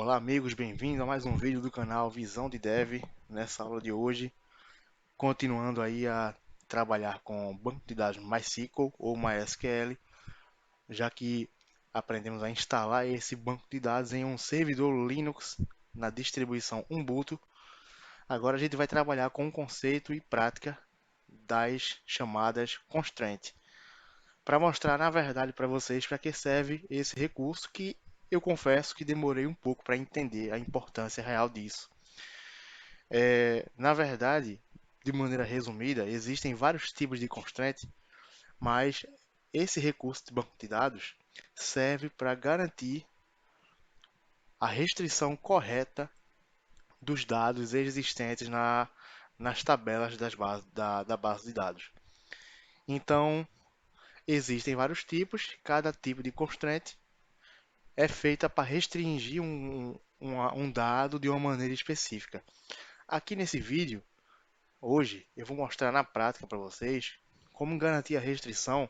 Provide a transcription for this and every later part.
Olá amigos, bem-vindos a mais um vídeo do canal Visão de Dev. Nessa aula de hoje, continuando aí a trabalhar com banco de dados MySQL ou MySQL, já que aprendemos a instalar esse banco de dados em um servidor Linux na distribuição Ubuntu. Agora a gente vai trabalhar com o conceito e prática das chamadas constraint, para mostrar na verdade para vocês para que serve esse recurso que eu confesso que demorei um pouco para entender a importância real disso. Na verdade, de maneira resumida, existem vários tipos de constraint, mas esse recurso de banco de dados serve para garantir a restrição correta dos dados existentes nas tabelas da base de dados. Então, existem vários tipos, cada tipo de constraint é feita para restringir um dado de uma maneira específica. Aqui nesse vídeo, hoje, eu vou mostrar na prática para vocês como garantir a restrição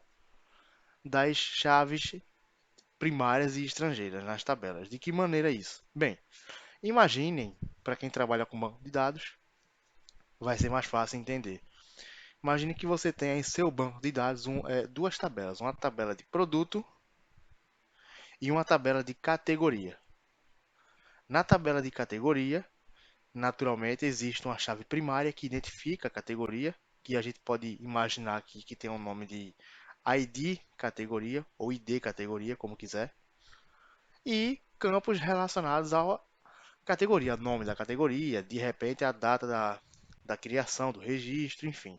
das chaves primárias e estrangeiras nas tabelas. De que maneira isso? Bem, imaginem, para quem trabalha com banco de dados, vai ser mais fácil entender. Imagine que você tenha em seu banco de dados duas tabelas, uma tabela de produto e uma tabela de categoria. Na tabela de categoria, naturalmente, existe uma chave primária que identifica a categoria, que a gente pode imaginar aqui que tem um nome de ID categoria ou ID categoria, como quiser, e campos relacionados à categoria, nome da categoria, de repente a data da criação do registro, enfim.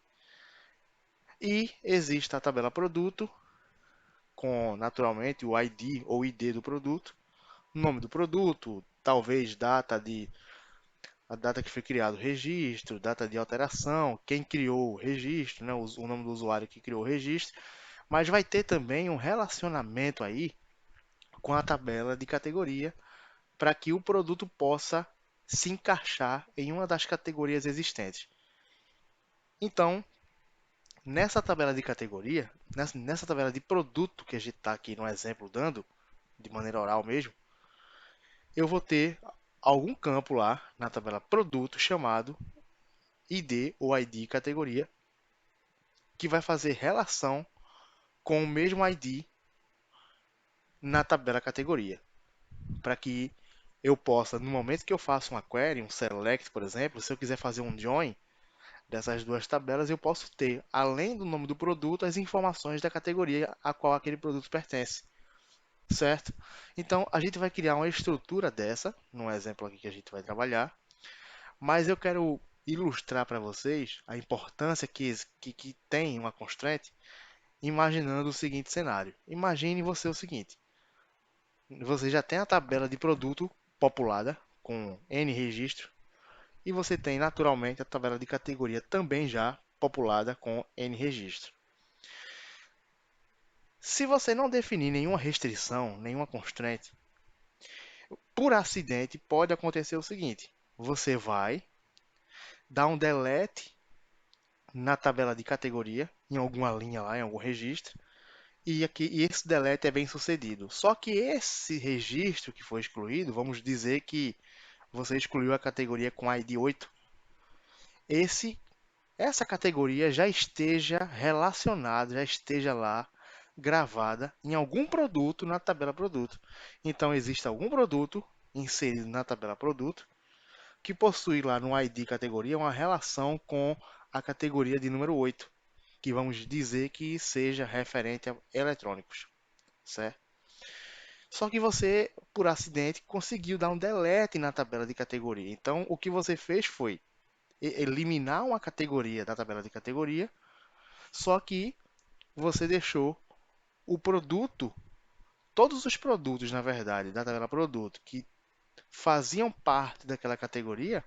E existe a tabela produto, com naturalmente o ID ou ID do produto, nome do produto, talvez a data que foi criado o registro, data de alteração, quem criou o registro, né, o nome do usuário que criou o registro, mas vai ter também um relacionamento aí com a tabela de categoria para que o produto possa se encaixar em uma das categorias existentes. Então, nessa tabela de categoria, nessa tabela de produto que a gente está aqui no exemplo dando, de maneira oral mesmo, eu vou ter algum campo lá na tabela produto chamado ID ou ID categoria, que vai fazer relação com o mesmo ID na tabela categoria, para que eu possa, no momento que eu faço uma query, um select, por exemplo, se eu quiser fazer um join dessas duas tabelas, eu posso ter, além do nome do produto, as informações da categoria a qual aquele produto pertence, certo? Então, a gente vai criar uma estrutura dessa, num exemplo aqui que a gente vai trabalhar, mas eu quero ilustrar para vocês a importância que tem uma constraint, imaginando o seguinte cenário. Imagine você o seguinte: você já tem a tabela de produto populada com N registros e você tem naturalmente a tabela de categoria também já populada com N registros. Se você não definir nenhuma restrição, nenhuma constraint, por acidente pode acontecer o seguinte: você vai dar um delete na tabela de categoria, em alguma linha lá, em algum registro, e esse delete é bem sucedido. Só que esse registro que foi excluído, vamos dizer que você excluiu a categoria com ID 8, esse, essa categoria já esteja relacionada, já esteja lá gravada em algum produto na tabela produto. Então existe algum produto inserido na tabela produto que possui lá no ID categoria uma relação com a categoria de número 8, que vamos dizer que seja referente a eletrônicos, certo? Só que você, por acidente, conseguiu dar um delete na tabela de categoria. Então, o que você fez foi eliminar uma categoria da tabela de categoria, só que você deixou o produto, todos os produtos, na verdade, da tabela produto que faziam parte daquela categoria,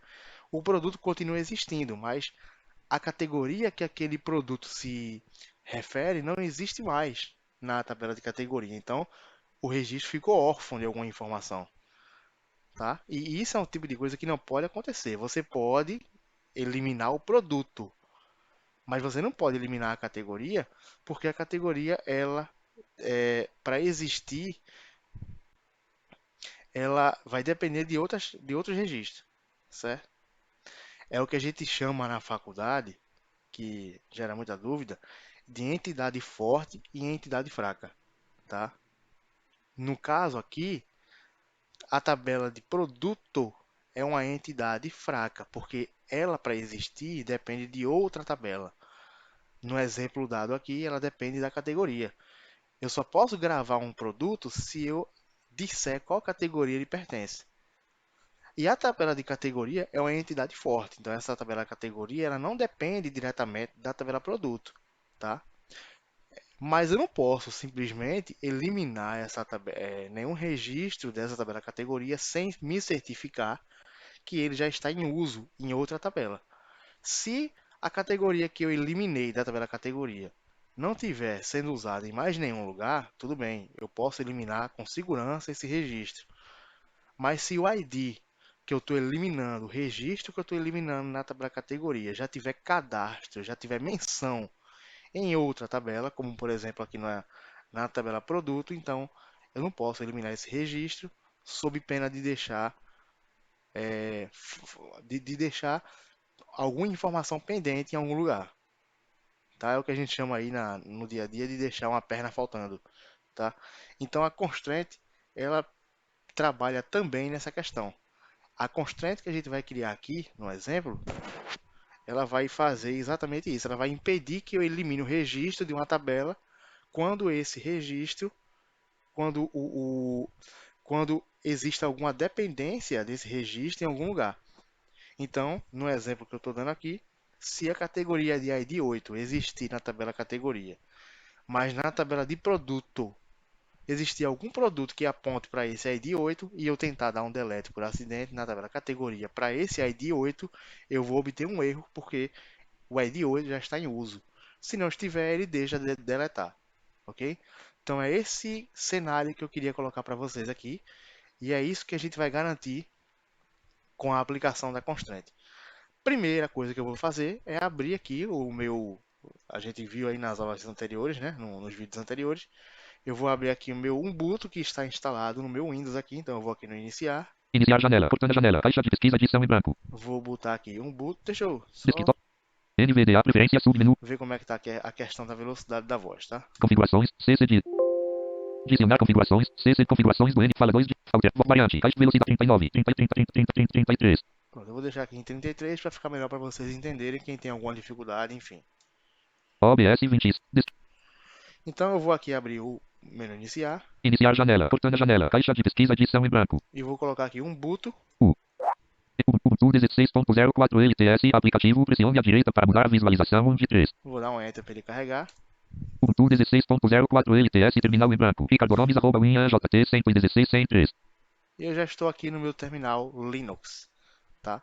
o produto continua existindo, mas a categoria que aquele produto se refere não existe mais na tabela de categoria. Então, o registro ficou órfão de alguma informação, tá? E isso é um tipo de coisa que não pode acontecer. Você pode eliminar o produto, mas você não pode eliminar a categoria, porque a categoria, ela, para existir, ela vai depender de outros registros, certo? É o que a gente chama na faculdade, que gera muita dúvida, de entidade forte e entidade fraca, tá? No caso aqui, a tabela de produto é uma entidade fraca, porque ela, para existir, depende de outra tabela. No exemplo dado aqui, ela depende da categoria. Eu só posso gravar um produto se eu disser qual categoria ele pertence. E a tabela de categoria é uma entidade forte. Então, essa tabela de categoria ela não depende diretamente da tabela produto, tá? Mas eu não posso simplesmente eliminar nenhum registro dessa tabela categoria sem me certificar que ele já está em uso em outra tabela. Se a categoria que eu eliminei da tabela categoria não estiver sendo usada em mais nenhum lugar, tudo bem, eu posso eliminar com segurança esse registro. Mas se o ID que eu estou eliminando, o registro que eu estou eliminando na tabela categoria já tiver cadastro, já tiver menção em outra tabela, como por exemplo aqui na tabela produto, então eu não posso eliminar esse registro sob pena de deixar, de deixar alguma informação pendente em algum lugar. Tá? É o que a gente chama aí no dia a dia de deixar uma perna faltando. Tá? Então a constraint ela trabalha também nessa questão. A constraint que a gente vai criar aqui, no exemplo, ela vai fazer exatamente isso. Ela vai impedir que eu elimine o registro de uma tabela quando esse registro, quando quando existe alguma dependência desse registro em algum lugar. Então, no exemplo que eu estou dando aqui, se a categoria de ID 8 existir na tabela categoria, mas na tabela de produto existir algum produto que aponte para esse ID 8 e eu tentar dar um delete por acidente na tabela categoria para esse ID 8, eu vou obter um erro porque o ID 8 já está em uso. Se não estiver, ele deixa de deletar, ok? Então é esse cenário que eu queria colocar para vocês aqui e é isso que a gente vai garantir com a aplicação da constraint. Primeira coisa que eu vou fazer é abrir aqui o meu. A gente viu aí nas aulas anteriores, né? Nos vídeos anteriores. Eu vou abrir aqui o meu Ubuntu que está instalado no meu Windows aqui. Então eu vou aqui no iniciar. Iniciar janela. Cortana janela. Caixa de pesquisa edição em branco. Vou botar aqui Ubuntu. Deixa eu só Desktop. NVDA preferência submenu. ver como é que está aqui a questão da velocidade da voz, tá? Configurações. CC de. Adicionar configurações. CC configurações do N. Fala 2 de. Alter. Variante. Caixa de velocidade 39. 30, 30, 30, 30, 30, 33. Pronto, eu vou deixar aqui em 33 para ficar melhor para vocês entenderem quem tem alguma dificuldade, enfim. OBS 20. Então eu vou aqui abrir o menu iniciar Iniciar janela. Cortana janela. Caixa de pesquisa edição em branco. e vou colocar aqui Ubuntu. U. Ubuntu 16.04 LTS. Aplicativo. Pressione à direita para mudar a visualização de 3. Vou dar um Enter para ele carregar. Ubuntu 16.04 LTS. Terminal em branco. Ricardo Gomes, @winjt 116 103. E eu já estou aqui no meu terminal Linux, tá?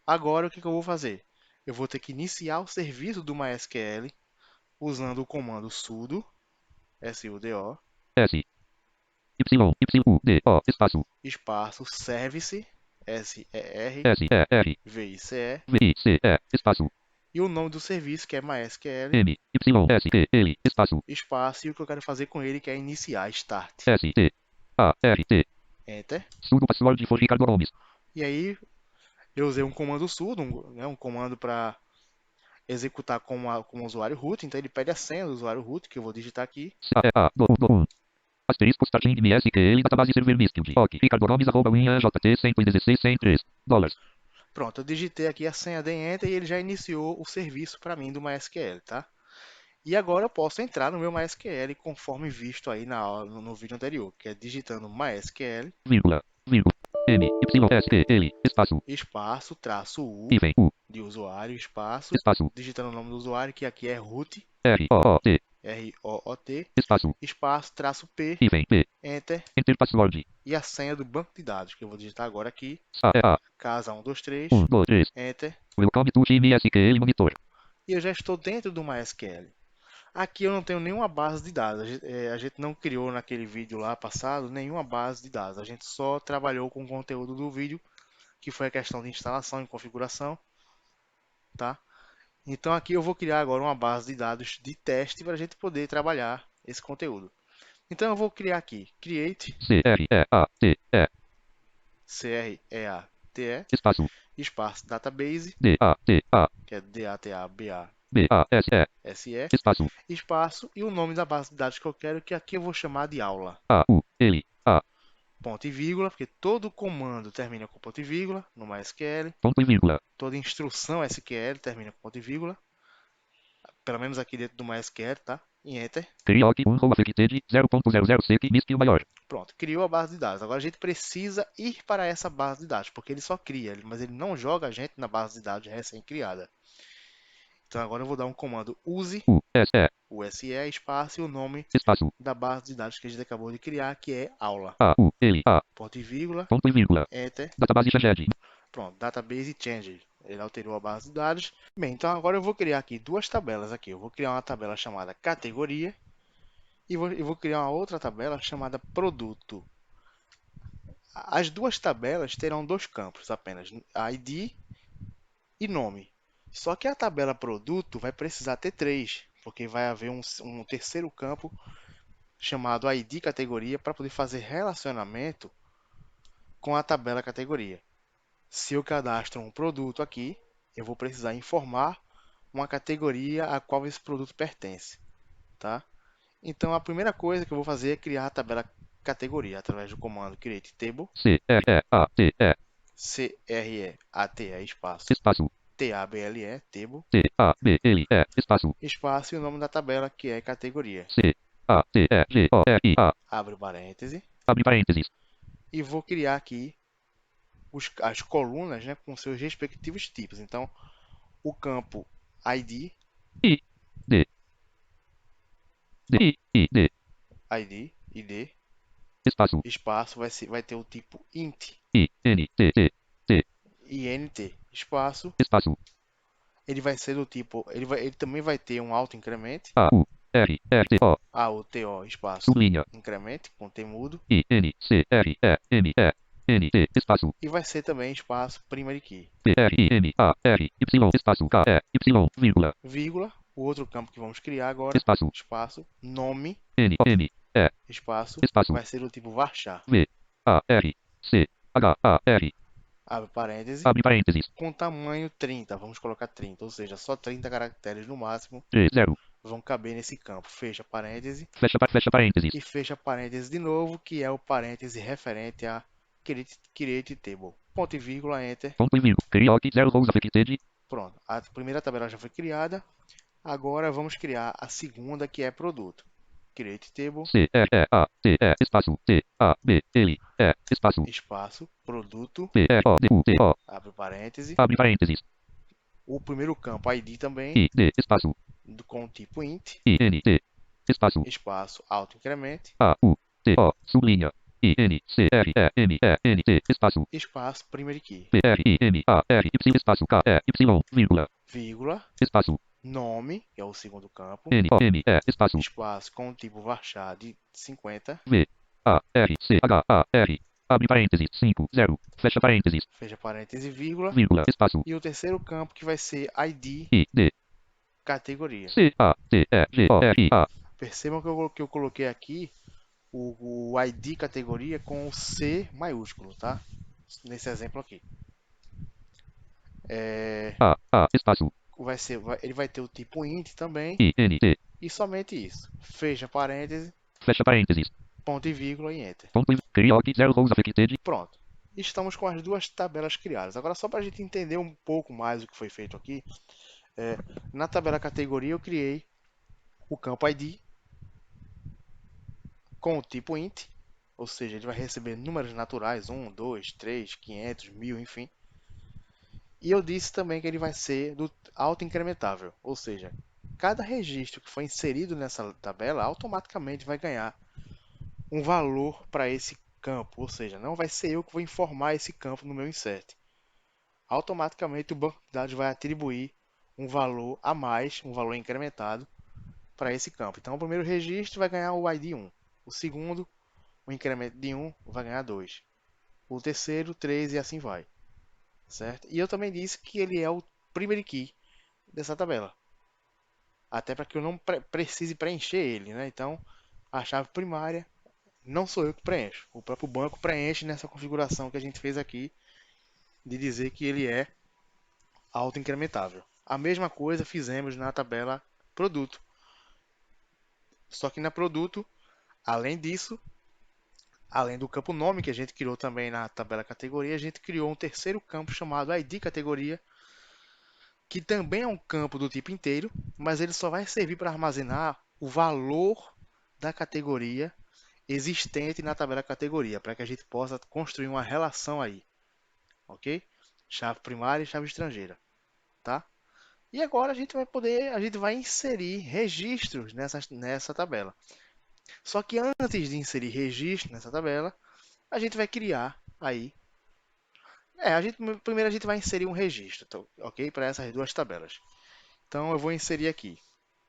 Agora o que eu vou fazer? Eu vou ter que iniciar o serviço do MySQL usando o comando sudo, sudo, S. Y. Y. U. D. O. Espaço. espaço service, S. E. R. service, V. I. C. E. Espaço. e o nome do serviço que é MySQL, M. Y. S. Q. L. Espaço. espaço, e o que eu quero fazer com ele que é iniciar, start. S. T. A. R. T. Enter. Sudo password for Ricardo Gomes. E aí eu usei um comando sudo, um comando para executar como usuário root, então ele pede a senha do usuário root, que eu vou digitar aqui. C. A. E. A. Do. Do. 1. Asterisco starting MSQL database server misfield. Ok. Ricardo Gomes, @winjt 116 103. Dólares. Pronto, eu digitei aqui a senha, dei Enter e ele já iniciou o serviço para mim do MySQL, tá? E agora eu posso entrar no meu MySQL conforme visto aí na aula, no vídeo anterior, que é digitando MySQL, Vírgula. Vírgula. M. Y. S. Q. L. Espaço. espaço, traço U Hífen. U. de usuário, espaço, Espaço. digitando o nome do usuário, que aqui é root, R. O. O. T. ROOT, Espaço. espaço, traço P, Hífen. P. Enter, Enter password. e a senha do banco de dados, que eu vou digitar agora aqui, A. E. A. casa 123, 1, 2, 3. Enter, Welcome to MSQL Monitor. e eu já estou dentro do MySQL. Aqui eu não tenho nenhuma base de dados. A gente não criou naquele vídeo lá passado nenhuma base de dados. A gente só trabalhou com o conteúdo do vídeo, que foi a questão de instalação e configuração, tá? Então aqui eu vou criar agora uma base de dados de teste para a gente poder trabalhar esse conteúdo. Então eu vou criar aqui create, C-R-E-A-T-E, C-R-E-A-T-E, espaço, espaço database, D-A-T-A, que é D-A-T-A-B-A-S-E, B-A-S-E, espaço, espaço e o nome da base de dados que eu quero, que aqui eu vou chamar de aula. A-U-L-A, Ponto e vírgula, porque todo comando termina com ponto e vírgula no MySQL, ponto e vírgula. toda instrução SQL termina com ponto e vírgula, pelo menos aqui dentro do MySQL, tá? E Enter. Crioc 1 ou affected 0.00 sec mistil maior. Pronto, criou a base de dados. Agora a gente precisa ir para essa base de dados, porque ele só cria, mas ele não joga a gente na base de dados recém-criada. Então agora eu vou dar um comando use U-S-E, use espaço e o nome espaço, da base de dados que a gente acabou de criar, que é aula. A-U-L-A, Ponto e vírgula, ponto e vírgula. Enter. Database changed. Pronto, database change. Ele alterou a base de dados. Bem, então agora eu vou criar aqui duas tabelas aqui. Eu vou criar uma tabela chamada categoria e vou criar uma outra tabela chamada produto. As duas tabelas terão dois campos apenas, ID e nome. Só que a tabela produto vai precisar ter três, porque vai haver um terceiro campo chamado ID categoria para poder fazer relacionamento com a tabela categoria. Se eu cadastro um produto aqui, eu vou precisar informar uma categoria a qual esse produto pertence, tá? Então a primeira coisa que eu vou fazer é criar a tabela categoria através do comando create table, C-R-E-A-T-E, C-R-E-A-T-E espaço espaço, T-A-B-L-E table T-A-B-L-E, espaço, espaço e o nome da tabela que é categoria. C-A-T-E-G-O-R-I-A, Abre parêntese abre parênteses, e vou criar aqui as colunas, né, com seus respectivos tipos. Então o campo ID, I-D, D-I-D, ID, espaço, espaço vai ter o tipo int, I-N-T-T, T, int, espaço. espaço, Ele vai ser do tipo, ele também vai ter um auto increment, A-U-R-R-T-O, AUTO, espaço, sublinha, increment, com T mudo, I-N-C-R-E-M-E-N-T, espaço, e vai ser também espaço primary key, P-R-I-M-A-R-Y, espaço, K-E-Y, vírgula, vírgula, o outro campo que vamos criar agora, espaço, espaço, nome, N-O-M-E, espaço, espaço, vai ser do tipo varchar, V-A-R-C-H-A-R, abre parêntese, abre parênteses, com tamanho 30, vamos colocar 30, ou seja, só 30 caracteres no máximo G0, vão caber nesse campo, fecha parêntese, fecha parênteses, e fecha parêntese de novo, que é o parêntese referente a create table, ponto e vírgula, enter. ponto e vírgula, Crioc 0 rows affected, Pronto, a primeira tabela já foi criada. Agora vamos criar a segunda, que é produto. Create table, C-R-E-A-T-E, espaço, T-A-B-L-E, espaço, espaço, produto, P-R-O-D-U-T-O, abre parêntese. abre parênteses, O primeiro campo ID também, I-D, espaço, com o tipo int, I-N-T, espaço, espaço, auto increment, A-U-T-O, sublinha, I-N-C-R-E-M-E-N-T, espaço, espaço, primary key, P-R-I-M-A-R-Y, espaço, K-E-Y, vírgula, vírgula, espaço, nome, que é o segundo campo, N-O-M-E, espaço, espaço com o tipo varchar de 50, V-A-R-C-H-A-R, abre parênteses, 5, 0, fecha parênteses, fecha parêntese, vírgula. vírgula, espaço, E o terceiro campo que vai ser ID, I-D, categoria. C-A-T-E-G-O-R-I-A, Percebam que eu coloquei aqui o ID categoria com o C maiúsculo, tá? Nesse exemplo aqui. A, espaço, Ele vai ter o tipo int também I-N-T, e somente isso. Fecha parêntese, fecha parênteses, ponto e vírgula e enter. ponto e Crioc 0 rows affected, Pronto. Estamos com as duas tabelas criadas. Agora, só para a gente entender um pouco mais o que foi feito aqui, na tabela categoria eu criei o campo ID com o tipo int, ou seja, ele vai receber números naturais, 1, 2, 3, 500, 1000, enfim. E eu disse também que ele vai ser do auto-incrementável, ou seja, cada registro que for inserido nessa tabela automaticamente vai ganhar um valor para esse campo, ou seja, não vai ser eu que vou informar esse campo no meu insert. Automaticamente o banco de dados vai atribuir um valor a mais, um valor incrementado para esse campo. Então o primeiro registro vai ganhar o ID 1, o segundo, o incremento de 1 vai ganhar 2, o terceiro 3 e assim vai, certo? E eu também disse que ele é o primary key dessa tabela, até para que eu não precise preencher ele, né? Então A chave primária não sou eu que preencho. O próprio banco preenche nessa configuração que a gente fez aqui de dizer que ele é autoincrementável. A mesma coisa fizemos na tabela produto. Só que na produto, além disso, além do campo nome que a gente criou também na tabela categoria, a gente criou um terceiro campo chamado ID categoria, que também é um campo do tipo inteiro, mas ele só vai servir para armazenar o valor da categoria existente na tabela categoria, para que a gente possa construir uma relação aí, ok? Chave primária e chave estrangeira, tá? E agora a gente vai inserir registros nessa tabela. Só que antes de inserir registro nessa tabela, a gente vai criar aí. Primeiro a gente vai inserir um registro, tá, ok? Para essas duas tabelas. Então eu vou inserir aqui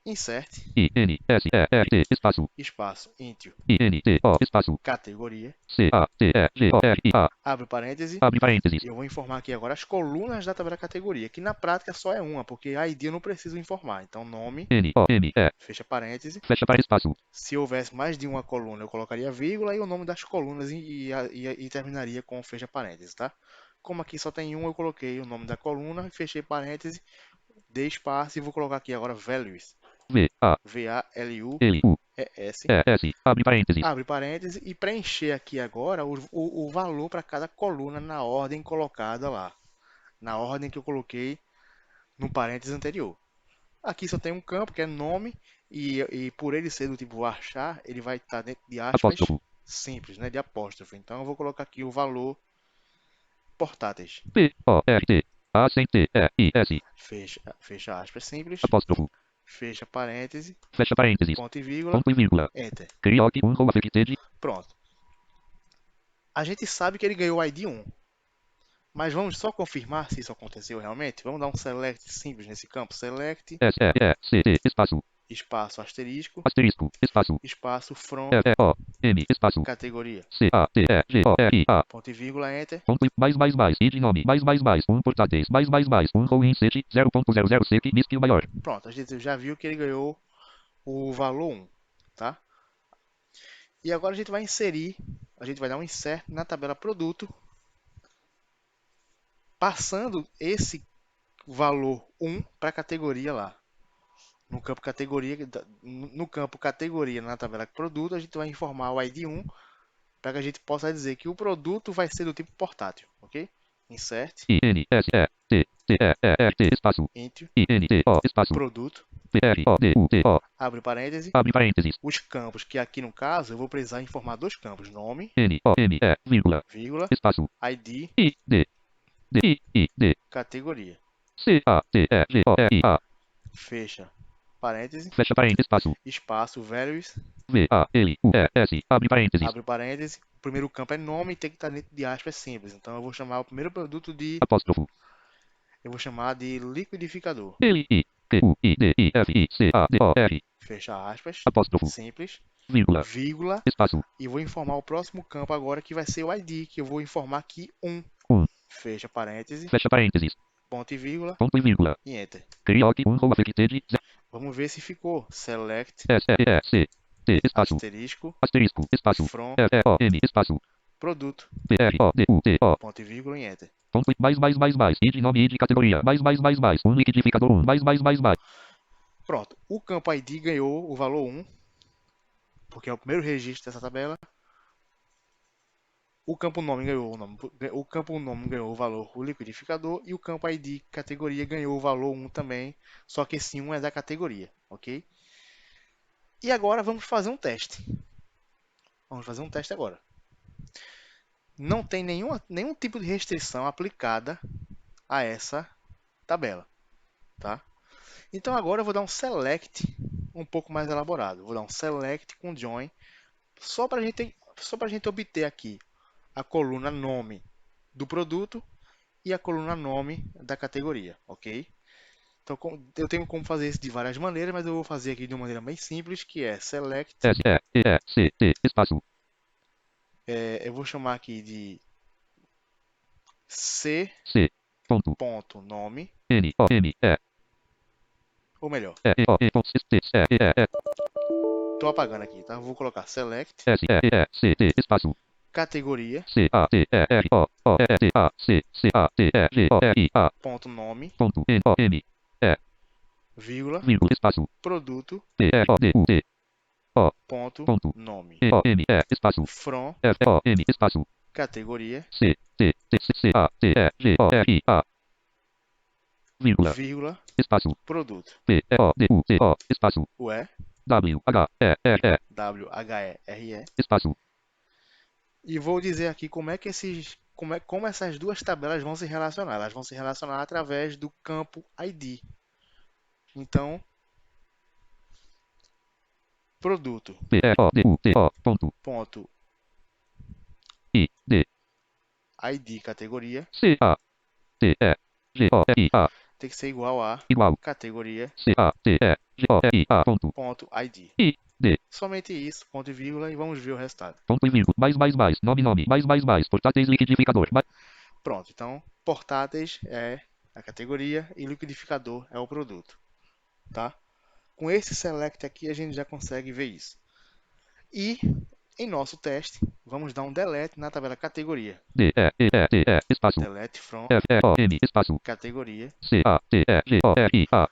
insert, INSERT, espaço, espaço, intro, INTO, espaço, categoria, CATEGORIA, abre parêntese. abre parênteses, Eu vou informar aqui agora as colunas da tabela categoria, que na prática só é uma, porque a ID eu não preciso informar. Então nome, NOME, fecha parêntese. fecha parênteses, espaço, Se houvesse mais de uma coluna, eu colocaria vírgula e o nome das colunas e terminaria com fecha parênteses, tá? Como aqui só tem um, eu coloquei o nome da coluna, fechei parênteses, dei espaço e vou colocar aqui agora values. V-A-L-U-E-S. VALUES, abre parênteses, Abre parênteses e preencher aqui agora o valor para cada coluna na ordem colocada lá. Na ordem que eu coloquei no parênteses anterior. Aqui só tem um campo que é nome e por ele ser do tipo varchar, ele vai estar dentro de aspas apóstrofo, simples, né, de apóstrofe. Então eu vou colocar aqui o valor portáteis. PORT, ACTEIS, Fecha aspas simples, apóstrofo, fecha parêntese, fecha parênteses, ponto ponto e vírgula, enter. crioque, affected, Pronto. A gente sabe que ele ganhou o ID 1, mas vamos só confirmar se isso aconteceu realmente. Vamos dar um select simples nesse campo. Select, SEECT, espaço, espaço asterisco, asterisco, espaço, espaço from, EEOM, espaço, categoria, CATEGORIA, ponto e vírgula, enter. ponto, mais, id nome, portáteis, row insert, 0.00 sec, misc maior, Pronto, a gente já viu que ele ganhou o valor 1, tá? E agora a gente vai inserir, a gente vai dar um insert na tabela produto, passando esse valor 1 para a categoria lá. No campo categoria na tabela produto, a gente vai informar o ID 1 para que a gente possa dizer que o produto vai ser do tipo portátil, ok? Insert, INSERTTERT, espaço, enter, INTO, espaço, produto, PRODUTO, abre parêntese. abre parênteses, Os campos, que aqui no caso eu vou precisar informar dois campos, nome, NOME, vírgula, vírgula, espaço, ID, ID, DID, categoria. CATEGORIA, Fecha parêntese, fecha parênteses, espaço, espaço, values, VALUES, abre parênteses, abre parêntese. O primeiro campo é nome e tem que estar dentro de aspas simples. Então eu vou chamar o primeiro produto de, apóstrofo, eu vou chamar de liquidificador. LIQUIDIFICADOR, Fecha aspas, apóstrofo, simples, vírgula, vírgula, espaço, e vou informar o próximo campo agora que vai ser o ID, que eu vou informar aqui 1. Fecha parêntese, fecha parênteses, ponto ponto e vírgula, e enter. crioque, affected, Vamos ver se ficou. Select, SEECT, espaço, asterisco, asterisco, espaço, from, EEOM, espaço, produto, PRODUTO, ponto e enter. ponto, id nome, id categoria, liquidificador, Pronto, o campo ID ganhou o valor 1, porque é o primeiro registro dessa tabela. O campo nome ganhou o campo nome ganhou o valor o liquidificador e o campo ID categoria ganhou o valor 1 também, só que esse 1 é da categoria, ok? E agora vamos fazer um teste. Vamos fazer um teste agora. Não tem nenhum tipo de restrição aplicada a essa tabela, tá? Então agora eu vou dar um select um pouco mais elaborado. Vou dar um select com join só para a gente obter aqui a coluna nome do produto e a coluna nome da categoria, ok? Então eu tenho como fazer isso de várias maneiras, mas eu vou fazer aqui de uma maneira bem simples, que é select, SEECT, espaço, eu vou chamar aqui de C, ponto, c.nome, NOME, ou melhor, EEOE, Tô apagando aqui, tá? Vou colocar select, S-E-E-C-T, espaço, categoria, C-A-T-E-R-O-O-E-T-A-C-C-A-T-E-G-O-R-I-A, ponto nome, ponto, N-O-M-E, vírgula, vírgula, espaço, produto, P-R-O-D-U-T-O, ponto ponto, nome, E-O-M-E, espaço, from, F-O-M, espaço, categoria, C-T-T-C-A-T-E-G-O-R-I-A, vírgula, vírgula, espaço, produto, P-R-O-D-U-T-O, espaço, o E, W-H-E-R-E, W-H-E-R-E, espaço, e vou dizer aqui como essas duas tabelas vão se relacionar. Elas vão se relacionar através do campo ID. Então, produto, P-R-O-D-U-T-O, ponto, ponto, I-D, ID, categoria, C-A-T-E-G-O-R-I-A, tem que ser igual a igual, categoria, C-A-T-E-G-O-R-I-A, ponto, ponto ID. I-D, Somente isso, ponto e vírgula, e vamos ver o resultado. ponto e vírgula, nome, portáteis, liquidificador, Pronto, então, portáteis é a categoria e liquidificador é o produto, tá? Com esse select aqui, a gente já consegue ver isso. E, em nosso teste, vamos dar um delete na tabela categoria. D-E-E-E-T-E, espaço, Delete from F-E-O-M, espaço, categoria. C-A-T-E-G-O-R-I-A,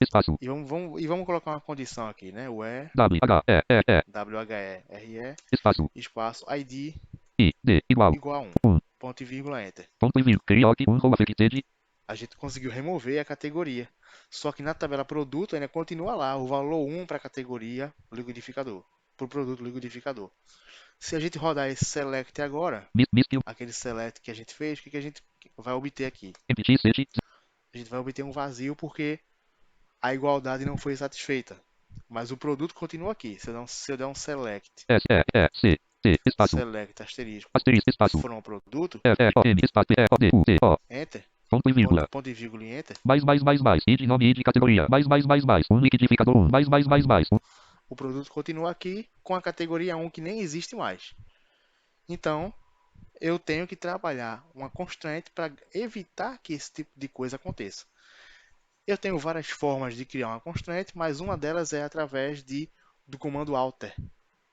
espaço, E vamos colocar uma condição aqui, né? Where W-H-E-E-E, WHERE espaço, espaço ID I-D, igual, igual a 1. 1, Ponto e vírgula enter. ponto e vírgula, crioque, ou affected, A gente conseguiu remover a categoria. Só que na tabela produto ainda continua lá o valor 1 para a categoria liquidificador, para o produto liquidificador. Se a gente rodar esse select agora, miskil, aquele select que a gente fez, o que a gente vai obter aqui? empty, set, A gente vai obter um vazio porque a igualdade não foi satisfeita. Mas o produto continua aqui. Se eu der um select, S-E-E-C-T, espaço, select asterisco asterisco, espaço, from produto, F-E-O-M, espaço, P-E-O-D-U-T-O, enter, ponto e vírgula, ponto e vírgula e enter, id, nome, id, categoria, um liquidificador, o produto continua aqui com a categoria 1 que nem existe mais. Então, eu tenho que trabalhar uma constraint para evitar que esse tipo de coisa aconteça. Eu tenho várias formas de criar uma constraint, mas uma delas é através do comando alter,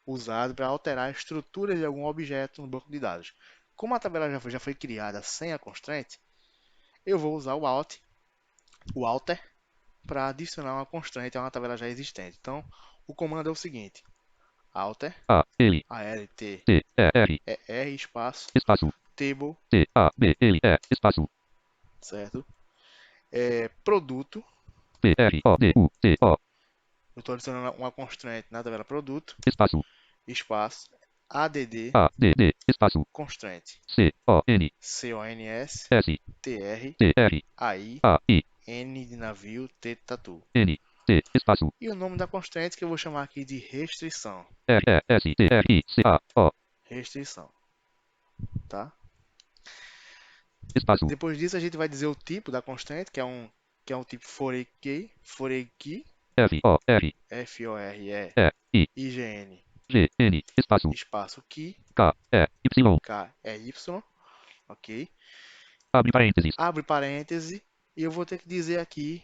usado para alterar a estrutura de algum objeto no banco de dados. Como a tabela já foi criada sem a constraint, eu vou usar o alter, para adicionar uma constraint a uma tabela já existente. Então, o comando é o seguinte: alter, A, L, alt, T, E, R, er, espaço, espaço, table, T, A, B, L, E, espaço, certo? Produto, P, R, O, D, U, T, O, eu estou adicionando uma constraint na tabela produto, espaço, espaço, add, A, D, D, espaço, constraint, C, O, N, cons, S, tr, T, R, ai, A, I, n de navio, t de tatu. N, T, espaço, E o nome da constraint que eu vou chamar aqui de restrição. R, E, S, T, R, I, C, A, O, Restrição, tá? espaço, Depois disso, a gente vai dizer o tipo da constraint, que é um tipo foreign key, F, O, R, E, I, F-O-R-E-I-G-N, G, N, espaço, espaço key, K, E, Y, K-E-Y, ok? abre parênteses, Abre parêntese, e eu vou ter que dizer aqui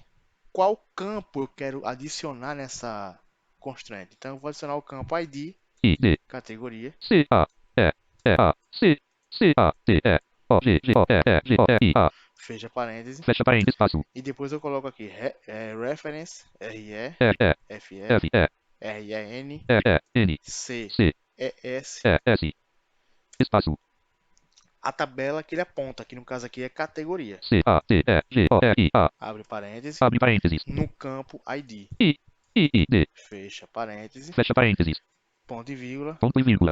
qual campo eu quero adicionar nessa constraint. Então, eu vou adicionar o campo ID, I, D, categoria, C, A, E, E, A, C, C, A, T, E, O, G, G, O, E, E, G, O, E, I, A, fecha parêntese, fecha parênteses, espaço, e depois eu coloco aqui reference, R, E, R-E-F-E, F, E, R-E-N, E, E, N, C, C, E-S, E, S, espaço, a tabela que ele aponta, que no caso aqui é categoria. C, A, T, E, G, O, E, I, A, Abre parêntese, abre parênteses, no campo ID. I, I, D, Fecha parêntese, fecha parênteses, ponto e vírgula,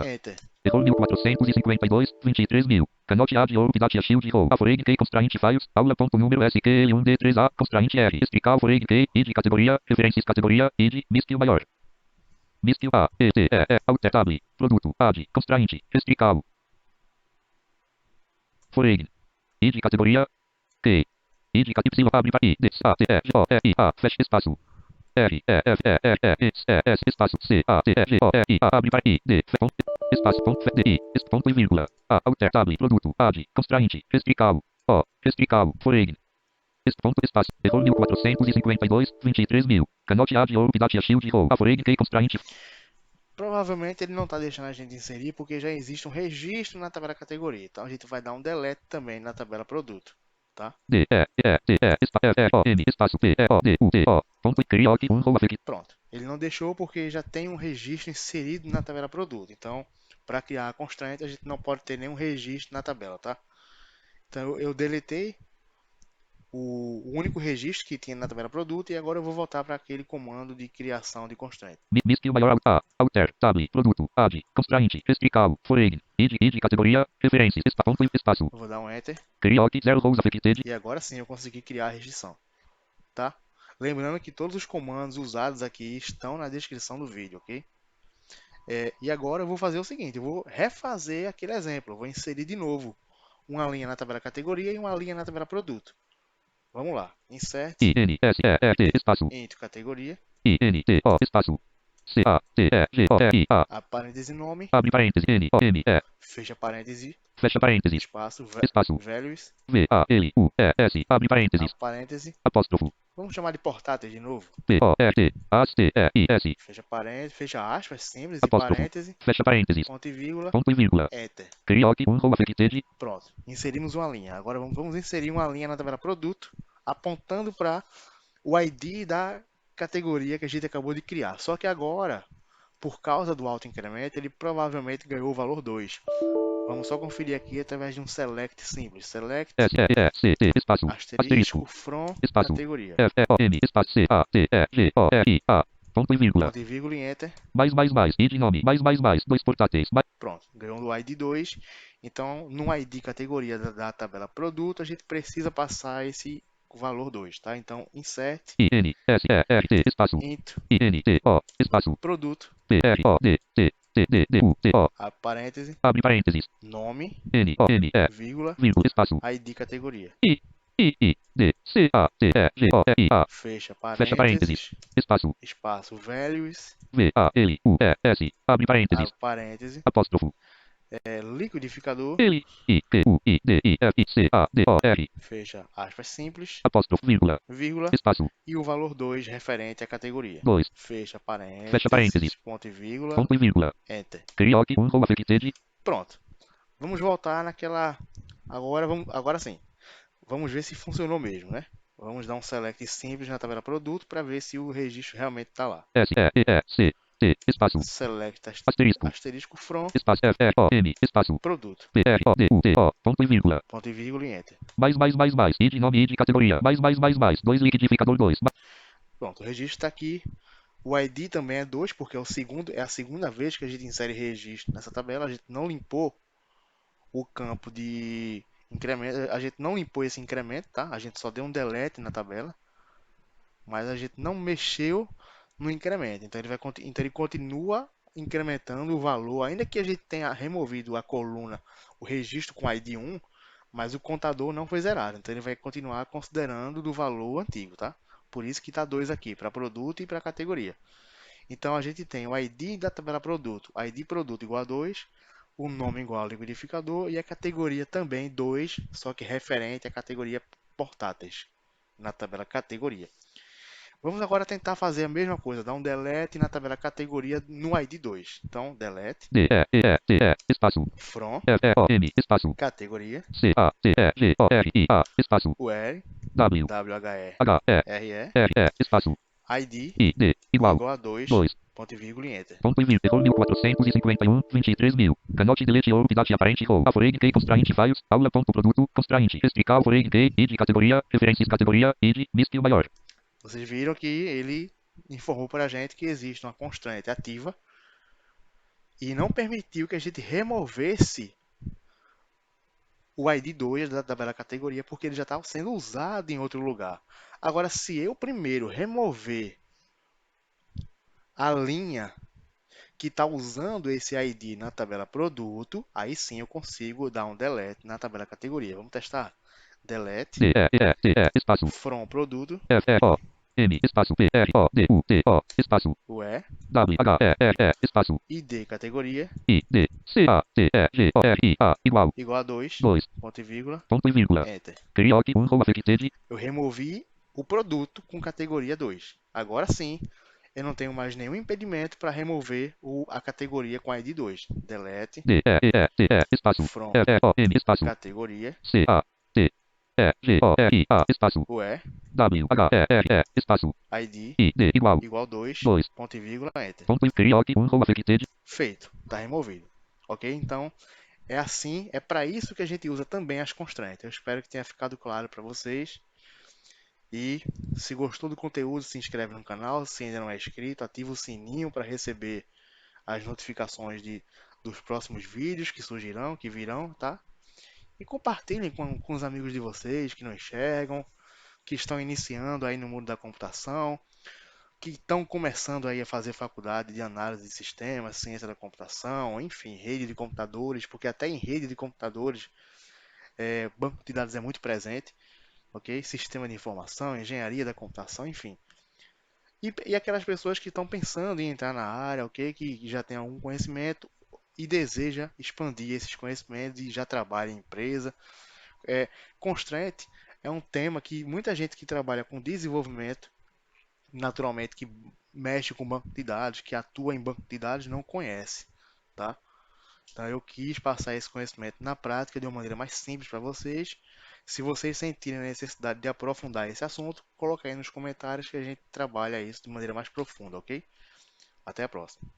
enter. Error 1452, 23.000. Cannot add or update a shield row. A foreign key constraint files. Aula.número SQL1D3A. Constraint R. Explicar o foreign key. Id categoria. Referências categoria. Id. Miskel maior. Miskel A. E. T. E. E. Alter tab. Produto. Add. Constraint. Explicar o foreign. Id categoria. Key. Id cat Y. Abre para I. D. A. T. E. G. O. E. I. A. Fecha espaço. R, E, F, E, R, E, S, E, S, espaço, C, A, T, E, G, O, E, I, A, abre para I, D, F, ponto, espaço, ponto, F, D, I, ponto e vírgula, A, alter, tab, produto, add, constraint, restricado, O, restricado, foreign, Ponto espaço. Error 1452, 23.000. Cannot add or update a shield row. Aforeig key constraint. Provavelmente ele não está deixando a gente inserir porque já existe um registro na tabela categoria. Então a gente vai dar um delete também na tabela produto, tá? D, E, E, T, E, F, E, O, M, espaço, P, E, O, D, U, T, O. Ponto create um row affect. Pronto. Ele não deixou porque já tem um registro inserido na tabela produto. Então, para criar a constraint, a gente não pode ter nenhum registro na tabela, tá? Então eu deletei o único registro que tinha na tabela produto e agora eu vou voltar para aquele comando de criação de constraint. Mistil maior A, alter, tab, produto, add, constraint, restrical, foreign, id, categoria, referências, ponto espaço. Eu vou dar um enter Create zero rows affected. e agora sim eu consegui criar a restrição, tá? Lembrando que todos os comandos usados aqui estão na descrição do vídeo, ok? E agora eu vou fazer o seguinte, eu vou refazer aquele exemplo, eu vou inserir de novo uma linha na tabela categoria e uma linha na tabela produto. Vamos lá, insert, I, N, S, E, R, T, espaço. into categoria, I, N, T, O, espaço. C, A, T, E, G, O, R, I, A. a parêntese nome, Abre parênteses, N, O, M, E. fecha parêntese, Fecha parênteses. espaço, Espaço. values, V, A, L, U, E, S. Abre parênteses. a parêntese, Apóstrofo. vamos chamar de portátil de novo, P, O, R, T, A, S, T, E, I, S. fecha parêntese, fecha aspas, simples, e Apóstrofo. parêntese, Fecha parênteses. ponto e vírgula, Ponto e vírgula. enter. Create um row affected. Pronto, inserimos uma linha. Agora vamos inserir uma linha na tabela produto, apontando para o ID da categoria que a gente acabou de criar. Só que agora, por causa do alto incremento, ele provavelmente ganhou o valor 2. Vamos só conferir aqui através de um select simples. Select, S, E, E, C, T, espaço. asterisco, from, Espaço. categoria. F, E, O, M, espaço, C, A, T, E, G, O, R, I, A. Ponto e vírgula. Ponto e vírgula e enter. Mais, id nome. Mais, dois portáteis. Pronto, ganhou o ID 2. Então, no ID categoria da tabela produto, a gente precisa passar esse valor 2, tá? Então, insert, I, N, S, E, R, T, espaço. int, I, N, T, O, espaço. produto, P, R, O, D, T, T, D, D, U, T, O. a parêntese, Abre parênteses. nome, N, O, M, E, vírgula, espaço. ID categoria. I, D, C, A, T, E, G, O, R, I, A. Fecha Fecha parênteses. parênteses, Espaço. espaço values, V, A, L, U, E, S. Abre a parênteses. parêntese, Apóstrofo. liquidificador, L, I, Q, U, I, D, I, F, I, C, A, D, O, R. fecha aspas simples, Apóstrofo, vírgula. vírgula, Espaço. e o valor 2 referente à categoria. 2. Fecha parênteses, Fecha parênteses. ponto e vírgula, Ponto e vírgula. enter. Create um row affected. Pronto. Vamos voltar naquela. Agora sim. Vamos ver se funcionou mesmo, né? Vamos dar um select simples na tabela produto para ver se o registro realmente está lá. S, E, E, C, T, espaço. Select Asterisco. asterisco from Espaço, F, E, O, M, espaço. produto. P, R, O, D, U, T, O. Ponto e vírgula. Ponto e vírgula e enter. Mais, id nome, id categoria. Mais, 2 liquidificador 2. Pronto, o registro está aqui. O ID também é 2, porque é a segunda vez que a gente insere registro nessa tabela. A gente não limpou o campo de incremento. A gente não limpou esse incremento, tá? A gente só deu um delete na tabela. Mas a gente não mexeu no incremento. Então ele continua incrementando o valor, ainda que a gente tenha removido a coluna, o registro com ID 1, mas o contador não foi zerado. Então ele vai continuar considerando do valor antigo, tá? Por isso que está 2 aqui, para produto e para categoria. Então a gente tem o ID da tabela produto, ID produto igual a 2, o nome igual ao liquidificador e a categoria também 2, só que referente à categoria portáteis, na tabela categoria. Vamos agora tentar fazer a mesma coisa, dar um delete na tabela categoria no ID 2. Então, delete, D, E, T, E, espaço. from, F, E, O, M, espaço. categoria, C, A, T, E, G, O, R, I, A, espaço. UR, W, WHE, H, E, RE, R, E, espaço. ID, I, D, igual. igual a 2, 2. ponto e vírgula e enter. Ponto e vírgula. Error 1451, 23.000. Cannot delete or update apparent row. Aforeig key constraint files. Aula.produto. Constraint. Restrical aforeig key. Id categoria. Referências categoria. Id. Mistil maior. Vocês viram que ele informou para a gente que existe uma constraint ativa e não permitiu que a gente removesse o ID 2 da tabela categoria porque ele já estava sendo usado em outro lugar. Agora, se eu primeiro remover a linha que está usando esse ID na tabela produto, aí sim eu consigo dar um delete na tabela categoria. Vamos testar. Delete D, E, T, E, espaço. from produto, F, E, O. M, espaço, P, R, O, D, U, T, O, espaço, o E, W, H, E, R, E, espaço, ID categoria, I, D, C, A, T, E, G, O, R, I, A, igual, igual a 2, 2, ponto e vírgula, ponto e vírgula, Enter. Crioc, um, row affected, Eu removi o produto com categoria 2. Agora sim, eu não tenho mais nenhum impedimento para remover a categoria com ID 2. Delete D, E, E, E, T, E, espaço, from R, E, O, M, espaço, categoria, C, A, T, E, G, O, R, I, A, espaço, o E, W, H, E, R, E, espaço, ID I, D, igual, igual 2, 2, ponto e vírgula, Enter. ponto e Crioc, um, row affected, Feito, está removido. Ok? Então, é assim, é para isso que a gente usa também as constraints. Eu espero que tenha ficado claro para vocês. E se gostou do conteúdo, se inscreve no canal. Se ainda não é inscrito, ativa o sininho para receber as notificações dos próximos vídeos que surgirão, que virão, tá? E compartilhem com os amigos de vocês que não enxergam, que estão iniciando aí no mundo da computação, que estão começando aí a fazer faculdade de análise de sistemas, ciência da computação, enfim, rede de computadores, porque até em rede de computadores, banco de dados é muito presente, ok? Sistema de informação, engenharia da computação, enfim. E aquelas pessoas que estão pensando em entrar na área, ok? Que já tem algum conhecimento e deseja expandir esses conhecimentos e já trabalha em empresa. É, Constraint é um tema que muita gente que trabalha com desenvolvimento, naturalmente que mexe com banco de dados, que atua em banco de dados, não conhece, tá? Então eu quis passar esse conhecimento na prática de uma maneira mais simples para vocês. Se vocês sentirem a necessidade de aprofundar esse assunto, coloque aí nos comentários que a gente trabalha isso de maneira mais profunda, ok? Até a próxima.